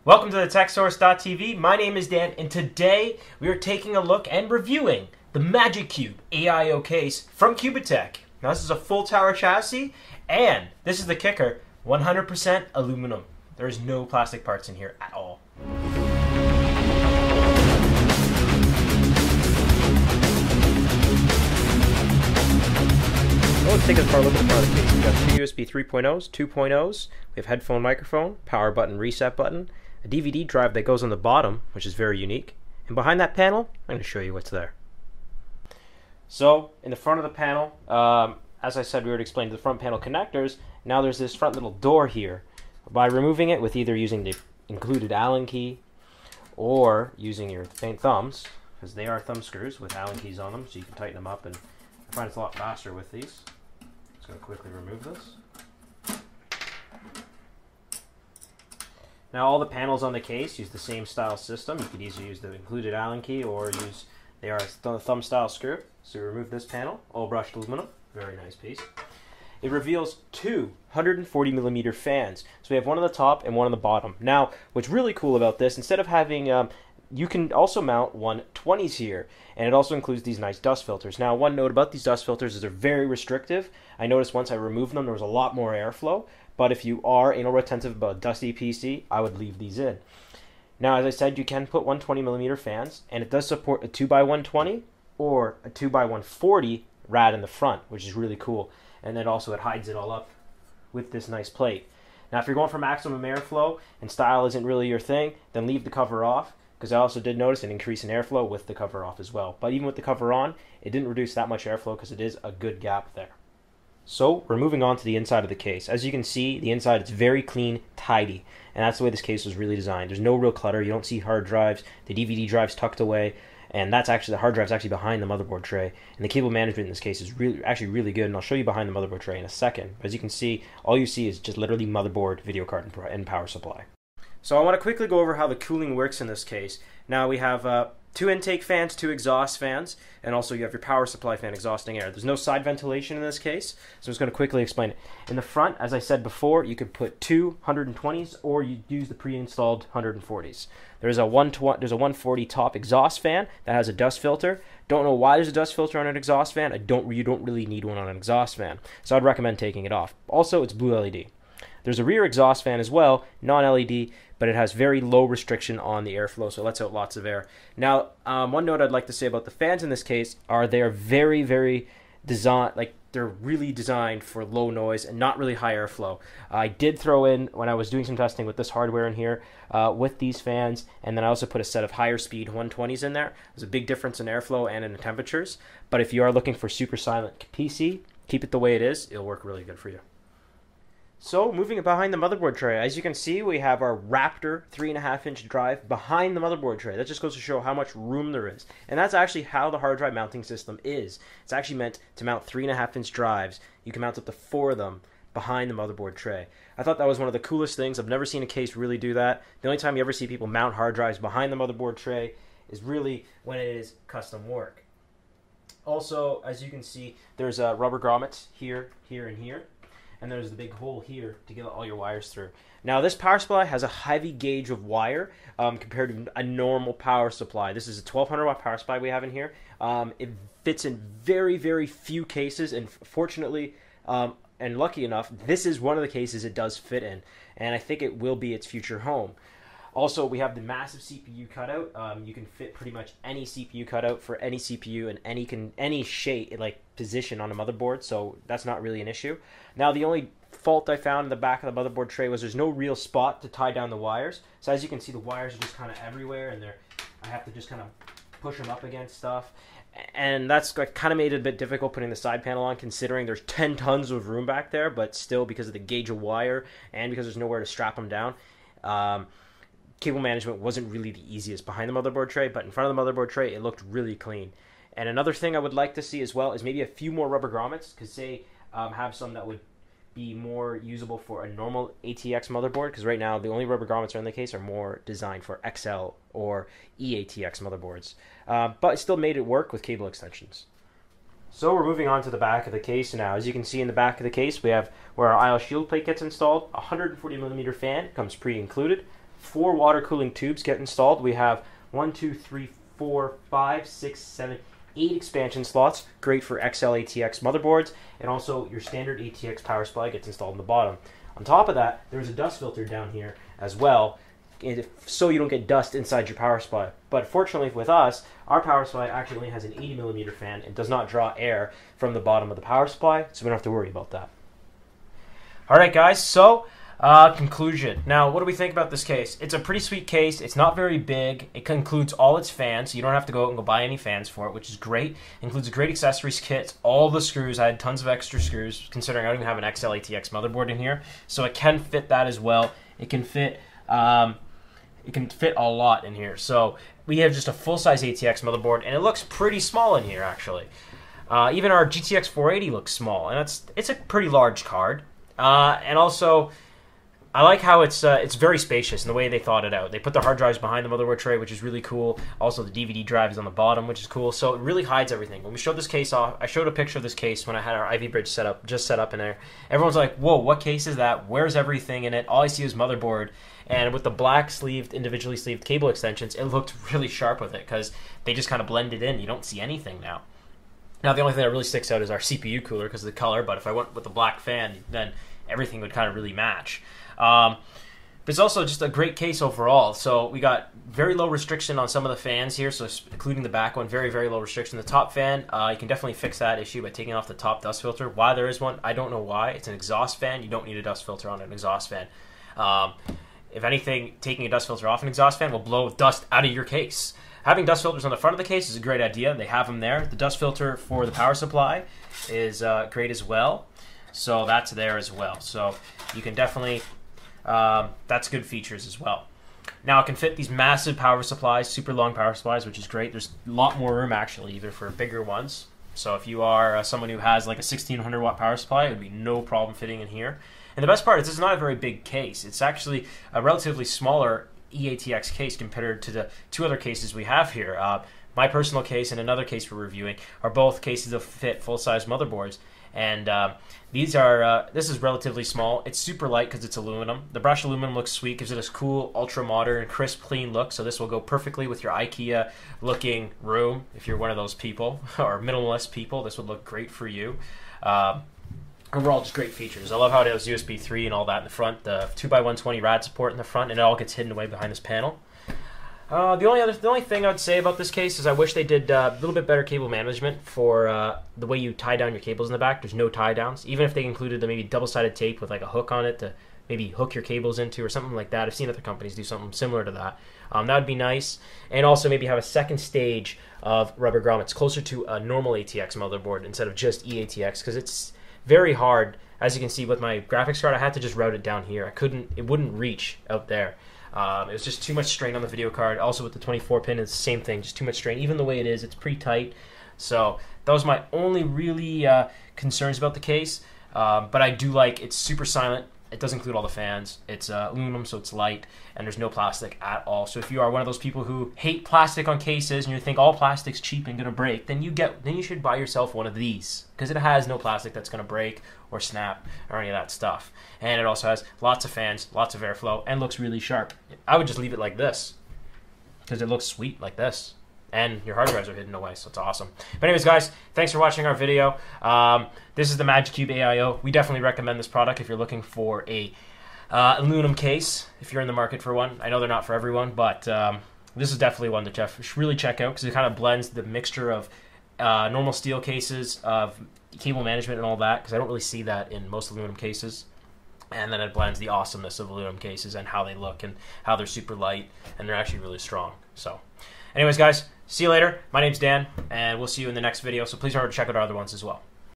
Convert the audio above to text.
Welcome to the TechSource.tv. My name is Dan, and today we are taking a look and reviewing the Magic Cube AIO case from Cubitek. Now this is a full tower chassis, and this is the kicker, 100% aluminum. There is no plastic parts in here at all. Let's take it apart a little bit more of the case. We've got two USB 3.0s, 2.0s, we have headphone microphone, power button, reset button, a DVD drive that goes on the bottom, which is very unique. And behind that panel, I'm going to show you what's there. So, in the front of the panel, as I said, we already explained the front panel connectors. Now there's this front little door here. By removing it with either using the included Allen key or using your faint thumbs, because they are thumb screws with Allen keys on them, so you can tighten them up, and I find it's a lot faster with these. Just going to quickly remove this. Now all the panels on the case use the same style system. You could easily use the included Allen key or use, they are a thumb style screw. So remove this panel, all brushed aluminum, very nice piece. It reveals two 140mm fans. So we have one on the top and one on the bottom. Now what's really cool about this, instead of having, you can also mount 120s here, and it also includes these nice dust filters. Now one note about these dust filters is they're very restrictive. I noticed once I removed them there was a lot more airflow. But if you are anal retentive about a dusty PC, I would leave these in. Now, as I said, you can put 120mm fans, and it does support a 2x120 or a 2x140 rad in the front, which is really cool. And then also it hides it all up with this nice plate. Now, if you're going for maximum airflow and style isn't really your thing, then leave the cover off, because I also did notice an increase in airflow with the cover off as well. But even with the cover on, it didn't reduce that much airflow because it is a good gap there. So we're moving on to the inside of the case. As you can see, the inside is very clean, tidy, and that's the way this case was really designed. There's no real clutter. You don't see hard drives. The DVD drive's tucked away, and that's actually, the hard drive's actually behind the motherboard tray. And the cable management in this case is actually really good, and I'll show you behind the motherboard tray in a second. As you can see, all you see is just literally motherboard, video card, and power supply. So I want to quickly go over how the cooling works in this case. Now we have two intake fans, two exhaust fans, and also you have your power supply fan exhausting air. There's no side ventilation in this case, so I'm just going to quickly explain it. In the front, as I said before, you could put two 120s or you use the pre-installed 140s. There's a 140 top exhaust fan that has a dust filter. Don't know why there's a dust filter on an exhaust fan. You don't really need one on an exhaust fan, so I'd recommend taking it off. Also, it's blue LED. There's a rear exhaust fan as well, non-LED, but it has very low restriction on the airflow, so it lets out lots of air. Now, one note I'd like to say about the fans in this case are they're very, very designed, like they're really designed for low noise and not really high airflow. I did throw in, when I was doing some testing with this hardware in here, with these fans, and then I also put a set of higher speed 120s in there. There's a big difference in airflow and in the temperatures, but if you are looking for super silent PC, keep it the way it is. It'll work really good for you. So, moving behind the motherboard tray, as you can see, we have our Raptor 3.5-inch drive behind the motherboard tray. That just goes to show how much room there is. And that's actually how the hard drive mounting system is. It's actually meant to mount 3.5-inch drives. You can mount up to 4 of them behind the motherboard tray. I thought that was one of the coolest things. I've never seen a case really do that. The only time you ever see people mount hard drives behind the motherboard tray is really when it is custom work. Also, as you can see, there's rubber grommets here, here, and here. And there's the big hole here to get all your wires through. Now this power supply has a heavy gauge of wire compared to a normal power supply. This is a 1200 watt power supply we have in here. It fits in very, very few cases, and fortunately and lucky enough, this is one of the cases it does fit in, and I think it will be its future home. Also, we have the massive CPU cutout. You can fit pretty much any CPU cutout for any CPU in any shape, like position on a motherboard, so that's not really an issue. Now, the only fault I found in the back of the motherboard tray was there's no real spot to tie down the wires. So as you can see, the wires are just kind of everywhere, and I have to just kind of push them up against stuff. And that's kind of made it a bit difficult putting the side panel on, considering there's 10 tons of room back there, but still, because of the gauge of wire and because there's nowhere to strap them down, cable management wasn't really the easiest behind the motherboard tray, but in front of the motherboard tray, it looked really clean. And another thing I would like to see as well is maybe a few more rubber grommets, because say have some that would be more usable for a normal ATX motherboard, because right now the only rubber grommets in the case are more designed for XL or EATX motherboards. But it still made it work with cable extensions. So we're moving on to the back of the case now. As you can see in the back of the case, we have where our AIO shield plate gets installed, a 140mm fan, comes pre-included, 4 water cooling tubes get installed. We have 1, 2, 3, 4, 5, 6, 7, 8 expansion slots, great for Xl Atx motherboards, and also your standard ATX power supply gets installed in the bottom. On top of that, there's a dust filter down here as well, so you don't get dust inside your power supply. But fortunately with us, our power supply actually only has an 80mm fan and does not draw air from the bottom of the power supply, so we don't have to worry about that. Alright guys, so conclusion. Now, what do we think about this case? It's a pretty sweet case. It's not very big. It includes all its fans, so you don't have to go out and go buy any fans for it, which is great. It includes a great accessories kit, all the screws. I had tons of extra screws, considering I don't even have an Xl Atx motherboard in here, so it can fit that as well. It can fit a lot in here. So we have just a full-size ATX motherboard, and it looks pretty small in here, actually. Even our GTX 480 looks small, and it's a pretty large card. And also, I like how it's very spacious in the way they thought it out. They put the hard drives behind the motherboard tray, which is really cool. Also, the DVD drive is on the bottom, which is cool. So it really hides everything. When we showed this case off, I showed a picture of this case when I had our Ivy bridge set up in there. Everyone's like, "Whoa, what case is that? Where's everything in it? All I see is motherboard." And with the black sleeved, individually sleeved cable extensions, it looked really sharp with it because they just kind of blended in. You don't see anything now. Now, the only thing that really sticks out is our CPU cooler because of the color. But if I went with the black fan, then everything would kind of really match. But it's also just a great case overall. So we got very low restriction on some of the fans here, so including the back one, very, very low restriction. The top fan, you can definitely fix that issue by taking off the top dust filter. Why there is one, I don't know why. It's an exhaust fan. You don't need a dust filter on an exhaust fan. If anything, taking a dust filter off an exhaust fan will blow dust out of your case. Having dust filters on the front of the case is a great idea. They have them there. The dust filter for the power supply is great as well. So that's there as well. So you can definitely, that's good features as well. Now it can fit these massive power supplies, super long power supplies, which is great. There's a lot more room actually, either for bigger ones. So if you are someone who has like a 1600 watt power supply, it would be no problem fitting in here. And the best part is this is not a very big case. It's actually a relatively smaller eATX case compared to the 2 other cases we have here. My personal case and another case we're reviewing are both cases that fit full-size motherboards. And this is relatively small. It's super light because it's aluminum. The brushed aluminum looks sweet, gives it this cool, ultra-modern, crisp, clean look. So this will go perfectly with your IKEA-looking room. If you're one of those people, or minimalist people, this would look great for you. Overall, just great features. I love how it has USB 3 and all that in the front. The 2x120 rad support in the front, and it all gets hidden away behind this panel. The only thing I would say about this case is I wish they did a little bit better cable management for the way you tie down your cables in the back. There's no tie downs. Even if they included the maybe double-sided tape with like a hook on it to maybe hook your cables into or something like that. I've seen other companies do something similar to that. That would be nice. And also maybe have a second stage of rubber grommets closer to a normal ATX motherboard instead of just eATX, because it's very hard. As you can see with my graphics card, I had to just route it down here. It wouldn't reach out there. It was just too much strain on the video card. Also with the 24 pin, it's the same thing, just too much strain. Even the way it is, it's pretty tight. So that was my only really concerns about the case. But I do like it's super silent. It does include all the fans. It's aluminum, so it's light, and there's no plastic at all. So if you are one of those people who hate plastic on cases and you think all plastic's cheap and gonna break, then you should buy yourself one of these because it has no plastic that's gonna break or snap or any of that stuff. And it also has lots of fans, lots of airflow, and looks really sharp. I would just leave it like this because it looks sweet like this. And your hard drives are hidden away, so it's awesome. But anyways, guys, thanks for watching our video. This is the MagicCube AIO. We definitely recommend this product if you're looking for a aluminum case, if you're in the market for one. I know they're not for everyone, but this is definitely one that you should really check out because it kind of blends the mixture of normal steel cases, of cable management and all that, because I don't really see that in most aluminum cases. And then it blends the awesomeness of aluminum cases and how they look and how they're super light and they're actually really strong. So anyways, guys, see you later. My name's Dan, and we'll see you in the next video, so please remember to check out our other ones as well.